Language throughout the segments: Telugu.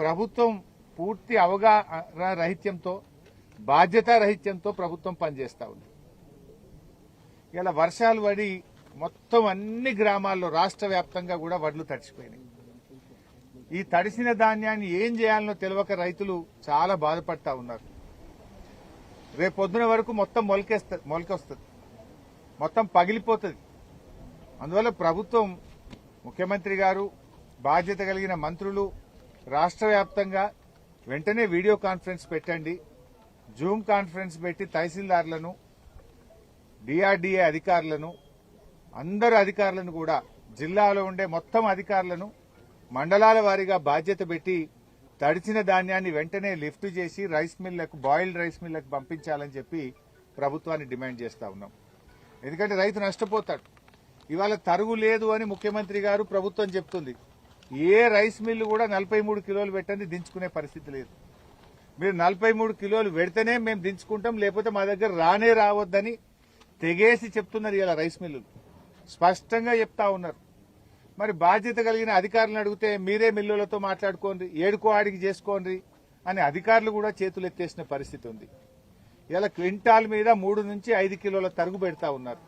ప్రభుత్వం పూర్తి అవగాహన రహిత్యంతో బాధ్యతా రహిత్యంతో ప్రభుత్వం పనిచేస్తూ ఉంది. ఇలా వర్షాలు పడి మొత్తం అన్ని గ్రామాల్లో రాష్ట్ర వ్యాప్తంగా కూడా వడ్లు తడిసిపోయినాయి. ఈ తడిసిన ధాన్యాన్ని ఏం చేయాలనో తెలియక రైతులు చాలా బాధపడతా ఉన్నారు. రేపు పొద్దున వరకు మొత్తం మొలకొస్తుంది, మొత్తం పగిలిపోతుంది. అందువల్ల ప్రభుత్వం, ముఖ్యమంత్రి గారు, బాధ్యత కలిగిన మంత్రులు రాష్ట్ర వ్యాప్తంగా వెంటనే వీడియో కాన్ఫరెన్స్ పెట్టండి, జూమ్ కాన్ఫరెన్స్ పెట్టి తహసీల్దార్లను, డిఆర్డీఏ అధికారులను, అందరు అధికారులను కూడా, జిల్లాలో ఉండే మొత్తం అధికారులను మండలాల వారీగా బాధ్యత పెట్టి తడిచిన ధాన్యాన్ని వెంటనే లిఫ్ట్ చేసి రైస్ మిల్లకు, బాయిల్డ్ రైస్ మిల్లకు పంపించాలని చెప్పి ప్రభుత్వాన్ని డిమాండ్ చేస్తా ఉన్నాం. ఎందుకంటే రైతు నష్టపోతాడు. ఇవాళ తరుగు లేదు అని ముఖ్యమంత్రి గారు, ప్రభుత్వం చెప్తుంది. ఏ రైస్ మిల్లు కూడా 43 కిలోలు పెట్టండి దించుకునే పరిస్థితి లేదు. మీరు 43 కిలోలు పెడితేనే మేము దించుకుంటాం, లేకపోతే మా దగ్గర రానే రావద్దని తెగేసి చెప్తున్నారు ఇలా రైస్ మిల్లులు. స్పష్టంగా చెప్తా ఉన్నారు. మరి బాధ్యత కలిగిన అధికారులను అడిగితే మీరే మిల్లులతో మాట్లాడుకోండి, ఏడుకో ఆడికి చేసుకోండి అని అధికారులు కూడా చేతులు ఎత్తేసిన పరిస్థితి ఉంది. ఇలా క్వింటాల్ మీద 3 నుంచి 5 కిలోల తరుగు పెడతా ఉన్నారు.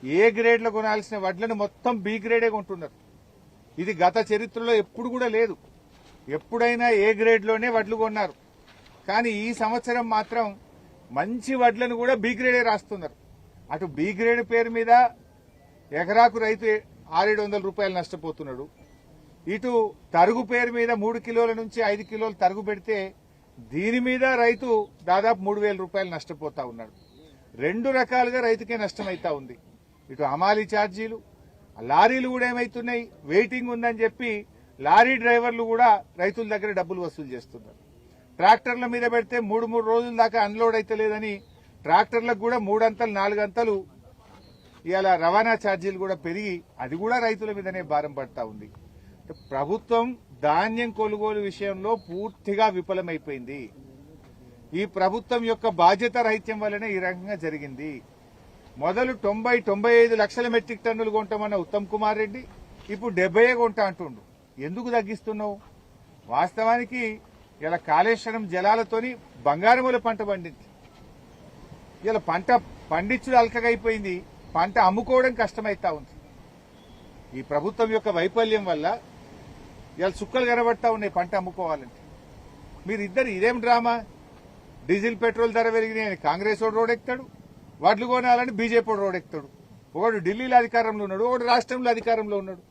ఏ గ్రేడ్లో కొనాల్సిన వడ్లను మొత్తం బి గ్రేడే కొంటున్నారు. ఇది గత చరిత్రలో ఎప్పుడు కూడా లేదు. ఎప్పుడైనా ఏ గ్రేడ్లోనే వడ్లు కొన్నారు. కానీ ఈ సంవత్సరం మాత్రం మంచి వడ్లను కూడా బి గ్రేడే రాస్తున్నారు. అటు బి గ్రేడ్ పేరు మీద ఎకరాకు రైతు 600-700 రూపాయలు నష్టపోతున్నాడు. ఇటు తరుగు పేరు మీద 3 కిలోల నుంచి 5 కిలోలు తరుగు పెడితే దీని మీద రైతు దాదాపు 3,000 రూపాయలు నష్టపోతా ఉన్నాడు. 2 రకాలుగా రైతుకే నష్టమైతా ఉంది. ఇటు హమాలీ ఛార్జీలు, లారీలు కూడా ఏమైతున్నాయి, వెయిటింగ్ ఉందని చెప్పి లారీ డ్రైవర్లు కూడా రైతుల దగ్గర డబ్బులు వసూలు చేస్తున్నారు. ట్రాక్టర్ల మీద పెడితే 3 రోజుల దాకా అన్లోడ్ అయితే లేదని ట్రాక్టర్లకు కూడా 3 అంతలు 4 అంతలు ఇవాళ రవాణా ఛార్జీలు కూడా పెరిగి అది కూడా రైతుల మీదనే భారం పడతా ఉంది. ప్రభుత్వం ధాన్యం కొనుగోలు విషయంలో పూర్తిగా విఫలమైపోయింది. ఈ ప్రభుత్వం యొక్క బాధ్యత రహిత్యం వల్లనే ఈ రకంగా జరిగింది. మొదలు 90-95 లక్షల మెట్రిక్ టన్నులు కొంటామన్న ఉత్తమ్ కుమార్ రెడ్డి ఇప్పుడు 70 కొంటా అంటుండు. ఎందుకు తగ్గిస్తున్నావు? వాస్తవానికి ఇలా కాళేశ్వరం జలాలతోని బంగారముల పంట పండింది. ఇలా పంట పండించుడు అల్కగైపోయింది, పంట అమ్ముకోవడం కష్టమైతా ఉంది. ఈ ప్రభుత్వం యొక్క వైఫల్యం వల్ల ఇలా చుక్కలు కనబడతా ఉన్నాయి పంట అమ్ముకోవాలంటే. మీరిద్దరు ఇదేం డ్రామా? డీజిల్ పెట్రోల్ ధర పెరిగినాయని కాంగ్రెస్ వాడు రోడ్ ఎక్కుతాడు, వడ్లు కొనాలని బీజేపీ వాడు రోడ్ ఎక్కుతాడు. ఒకడు ఢిల్లీలో అధికారంలో ఉన్నాడు, ఒకడు రాష్ట్రంలో అధికారంలో ఉన్నాడు.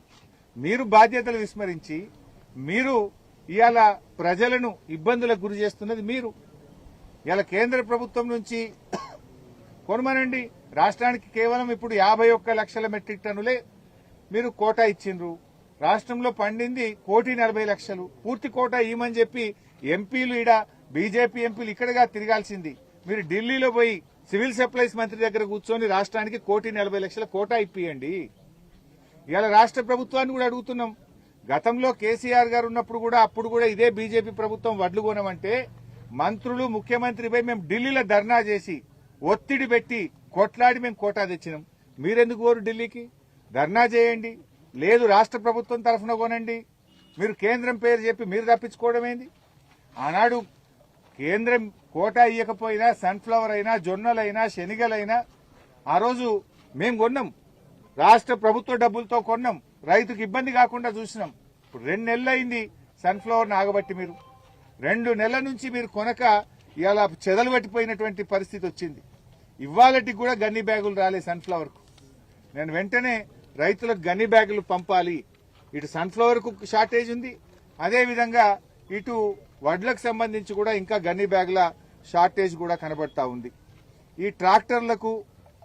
మీరు బాధ్యతలు విస్మరించి మీరు ఇవాళ ప్రజలను ఇబ్బందులకు గురి చేస్తున్నది మీరు. ఇలా కేంద్ర ప్రభుత్వం నుంచి కొనమనండి. రాష్ట్రానికి కేవలం ఇప్పుడు 51 లక్షల మెట్రిక్ టన్నులే మీరు కోటా ఇచ్చిండ్రు. రాష్ట్రంలో పండింది 1,40,00,000. పూర్తి కోటా ఇవ్వమని చెప్పి ఎంపీలు, ఈడ బీజేపీ ఎంపీలు ఇక్కడగా తిరగాల్సింది. మీరు ఢిల్లీలో పోయి సివిల్ సప్లైస్ మంత్రి దగ్గర కూర్చొని రాష్ట్రానికి 1,40,00,000 కోటా ఇప్పియండి. ఇవాళ రాష్ట్ర ప్రభుత్వాన్ని కూడా అడుగుతున్నాం. గతంలో కేసీఆర్ గారు ఉన్నప్పుడు కూడా, అప్పుడు కూడా ఇదే బీజేపీ ప్రభుత్వం వడ్లు కొనమంటే మంత్రులు, ముఖ్యమంత్రిపై మేము ఢిల్లీలో ధర్నా చేసి ఒత్తిడి పెట్టి కొట్లాడి మేము కోటా తెచ్చినాం. మీరెందుకు పోరు ఢిల్లీకి? ధర్నా చేయండి, లేదు రాష్ట్ర ప్రభుత్వం తరఫున కొనండి. మీరు కేంద్రం పేరు చెప్పి మీరు తప్పించుకోవడం ఏంది? ఆనాడు కేంద్రం కోటా ఇవ్వకపోయినా సన్ఫ్లవర్ అయినా, జొన్నలైనా, శనిగలైనా ఆ రోజు మేము కొన్నాం. రాష్ట్ర ప్రభుత్వ డబ్బులతో కొన్నాం. రైతుకు ఇబ్బంది కాకుండా చూసినాం. ఇప్పుడు 2 నెలలు అయింది సన్ఫ్లవర్ ఆగబట్టి. మీరు 2 నెలల నుంచి మీరు కొనక ఇలా చెదలు పట్టిపోయినటువంటి పరిస్థితి వచ్చింది. ఇవాళకి కూడా గన్ని బ్యాగులు రాలే సన్ఫ్లవర్ కు. నేను వెంటనే రైతులకు గన్ని బ్యాగులు పంపాలి. ఇటు సన్ఫ్లవర్ కు షార్టేజ్ ఉంది, అదేవిధంగా ఇటు వడ్లకు సంబంధించి కూడా ఇంకా గన్ని బ్యాగుల షార్టేజ్ కూడా కనబడతా ఉంది. ఈ ట్రాక్టర్లకు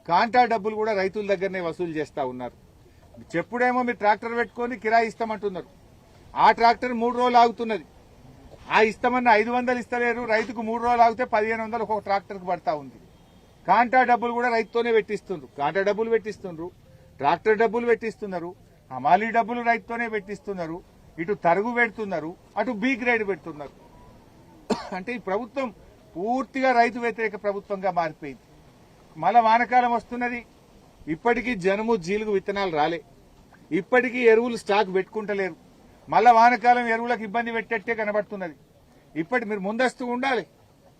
కాంటా డబ్బులు కూడా రైతుల దగ్గరనే వసూలు చేస్తా ఉన్నారు. చెప్పుడేమో మీరు ట్రాక్టర్ పెట్టుకుని కిరాయి ఇస్తామంటున్నారు. ఆ ట్రాక్టర్ 3 రోజులు ఆగుతున్నది. ఆ ఇస్తామన్న 500 ఇస్తలేరు. రైతుకు 3 రోజులు ఆగితే 1,500 ఒక ట్రాక్టర్కు పడతా ఉంది. కాంటా డబ్బులు కూడా రైతుతోనే పెట్టిస్తుండ్రు. కాంటా డబ్బులు పెట్టిస్తుండ్రు, ట్రాక్టర్ డబ్బులు పెట్టిస్తున్నారు, హమాలీ డబ్బులు రైతుతోనే పెట్టిస్తున్నారు. ఇటు తరుగు పెడుతున్నారు, అటు బి గ్రేడ్ పెడుతున్నారు. అంటే ఈ ప్రభుత్వం పూర్తిగా రైతు వ్యతిరేక ప్రభుత్వంగా మారిపోయింది. మళ్ళా వానకాలం వస్తున్నది. ఇప్పటికీ జనుము, జీలుగు విత్తనాలు రాలే. ఇప్పటికీ ఎరువులు స్టాక్ పెట్టుకుంటలేరు. మళ్ళా వానకాలం ఎరువులకు ఇబ్బంది పెట్టేట్టే కనబడుతున్నది. ఇప్పటి మీరు ముందస్తు ఉండాలి.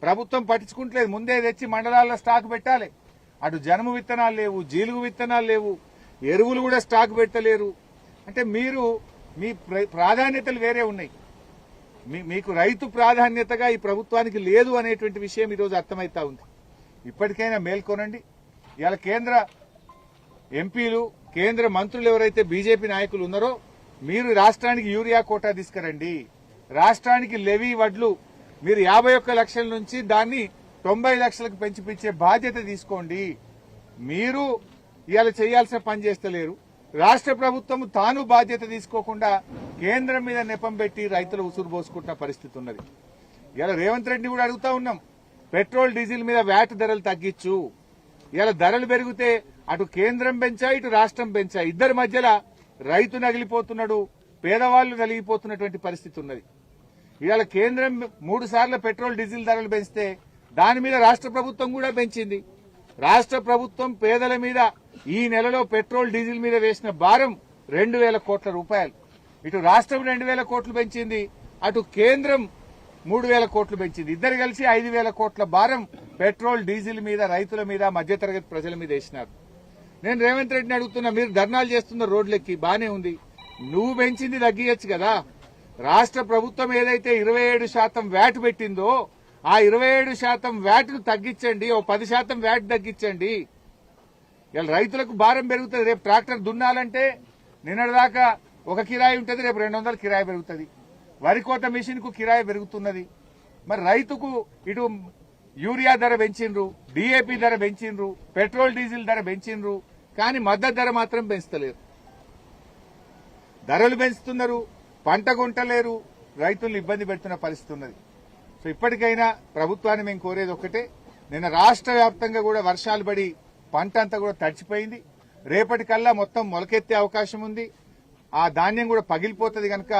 ప్రభుత్వం పట్టించుకుంటలేదు. ముందే తెచ్చి మండలాల్లో స్టాక్ పెట్టాలి. అటు జనుము విత్తనాలు లేవు, జీలుగు విత్తనాలు లేవు, ఎరువులు కూడా స్టాక్ పెట్టలేరు. అంటే మీరు మీ ప్రాధాన్యతలు వేరే ఉన్నాయి. మీకు రైతు ప్రాధాన్యతగా ఈ ప్రభుత్వానికి లేదు అనేటువంటి విషయం ఈరోజు అర్థమవుతా ఉంది. ఇప్పటికైనా మేల్కొనండి. ఇవాళ కేంద్ర ఎంపీలు, కేంద్ర మంత్రులు ఎవరైతే బీజేపీ నాయకులు ఉన్నారో మీరు రాష్ట్రానికి యూరియా కోటా తీసుకురండి. రాష్ట్రానికి లెవీ వడ్లు మీరు 51 లక్షల నుంచి దాన్ని 90 లక్షలకు పెంచిపించే బాధ్యత తీసుకోండి. మీరు ఇవాళ చేయాల్సిన పని చేస్తలేరు. రాష్ట్ర ప్రభుత్వం తాను బాధ్యత తీసుకోకుండా కేంద్రం మీద నెపం పెట్టి రైతులు ఉసురు పోసుకుంటున్న పరిస్థితి ఉన్నది. ఇవాళ రేవంత్ రెడ్డిని కూడా అడుగుతా ఉన్నాం, పెట్రోల్ డీజిల్ మీద వ్యాట్ ధరలు తగ్గించు. ఇవాళ ధరలు పెరిగితే అటు కేంద్రం పెంచా, ఇటు రాష్ట్రం పెంచా, ఇద్దరి మధ్యలో రైతు నగిలిపోతున్నాడు, పేదవాళ్లు నలిగిపోతున్నటువంటి పరిస్థితి ఉన్నది. ఇవాళ కేంద్రం 3 సార్లు పెట్రోల్ డీజిల్ ధరలు పెంచితే దాని మీద రాష్ట్ర ప్రభుత్వం కూడా పెంచింది. రాష్ట్ర ప్రభుత్వం పేదల మీద ఈ నెలలో పెట్రోల్ డీజిల్ మీద వేసిన భారం 2,000 కోట్ల రూపాయలు. ఇటు రాష్ట్రం 2,000 కోట్లు పెంచింది, అటు కేంద్రం 3,000 కోట్లు పెంచింది. ఇద్దరు కలిసి 5,000 కోట్ల భారం పెట్రోల్ డీజిల్ మీద, రైతుల మీద, మధ్యతరగతి ప్రజల మీద వేసినారు. నేను రేవంత్ రెడ్డిని అడుగుతున్నా, మీరు ధర్నాలు చేస్తున్న రోడ్లెక్కి బానే ఉంది, నువ్వు పెంచింది తగ్గియచ్చు కదా. రాష్ట్ర ప్రభుత్వం ఏదైతే 27% వ్యాట్ పెట్టిందో ఆ 27% వ్యాట్ను తగ్గించండి, ఓ 10% వ్యాట్ తగ్గించండి. ఇలా రైతులకు భారం పెరుగుతుంది. రేపు ట్రాక్టర్ దున్నాలంటే నిన్నటిదాకా ఒక కిరాయి ఉంటుంది, రేపు 200 కిరాయి పెరుగుతుంది. వరి కోత మిషన్ కు కిరాయి పెరుగుతున్నది. మరి రైతుకు ఇటు యూరియా ధర పెంచిండ్రు, డీఏపీ ధర పెంచిండ్రు, పెట్రోల్ డీజిల్ ధర పెంచిండ్రు, కానీ మద్దతు ధర మాత్రం పెంచుతలేరు. ధరలు పెంచుతున్నారు, పంట కొంటలేరు, రైతులను ఇబ్బంది పెడుతున్న పరిస్థితి ఉన్నది. సో ఇప్పటికైనా ప్రభుత్వాన్ని మేము కోరేది ఒక్కటే, నిన్న రాష్ట్ర వ్యాప్తంగా కూడా వర్షాలు పడి పంట అంతా కూడా తడిచిపోయింది. రేపటికల్లా మొత్తం మొలకెత్తే అవకాశం ఉంది. ఆ ధాన్యం కూడా పగిలిపోతుంది కనుక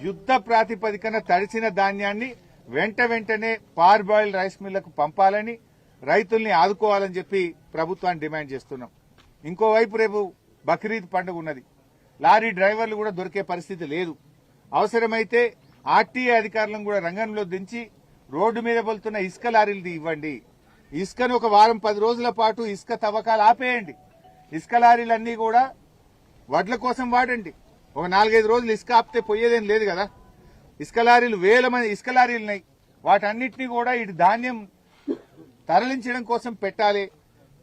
యుద్ధ ప్రాతిపదికన తడిసిన ధాన్యాన్ని వెంటనే పార్బాయిల్డ్ రైస్ మిల్లకు పంపాలని, రైతుల్ని ఆదుకోవాలని చెప్పి ప్రభుత్వాన్ని డిమాండ్ చేస్తున్నాం. ఇంకోవైపు రేపు బక్రీద్ పండుగ ఉన్నది. లారీ డ్రైవర్లు కూడా దొరికే పరిస్థితి లేదు. అవసరమైతే ఆర్టీఏ అధికారులను కూడా రంగంలో దించి రోడ్డు మీద వెళ్తున్న ఇసుక లారీలు ఇవ్వండి. ఇసుకను ఒక వారం 10 రోజుల పాటు ఇసుక తవ్వకాలు ఆపేయండి. ఇసుక లారీలన్నీ కూడా వడ్ల కోసం వాడండి. ఒక 4-5 రోజులు ఇసుక ఆపితే పోయేదేం లేదు కదా. ఇసుక లారీలు, వేల మంది ఇసుక లారీలు ఉన్నాయి. వాటన్నిటినీ కూడా ఇటు ధాన్యం తరలించడం కోసం పెట్టాలి,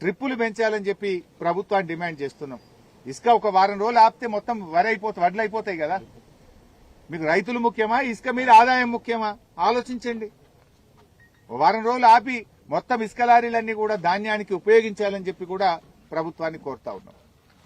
ట్రిప్పులు పెంచాలని చెప్పి ప్రభుత్వాన్ని డిమాండ్ చేస్తున్నాం. ఇసుక ఒక వారం రోజులు ఆపితే మొత్తం వడ్లు అయిపోతాయి కదా. మీకు రైతులు ముఖ్యమా, ఇసుక మీద ఆదాయం ముఖ్యమా ఆలోచించండి. వారం రోజులు ఆపి మొత్తం ఇసుక లారీలన్నీ కూడా ధాన్యానికి ఉపయోగించాలని చెప్పి కూడా ప్రభుత్వాన్ని కోరుతా ఉన్నాం.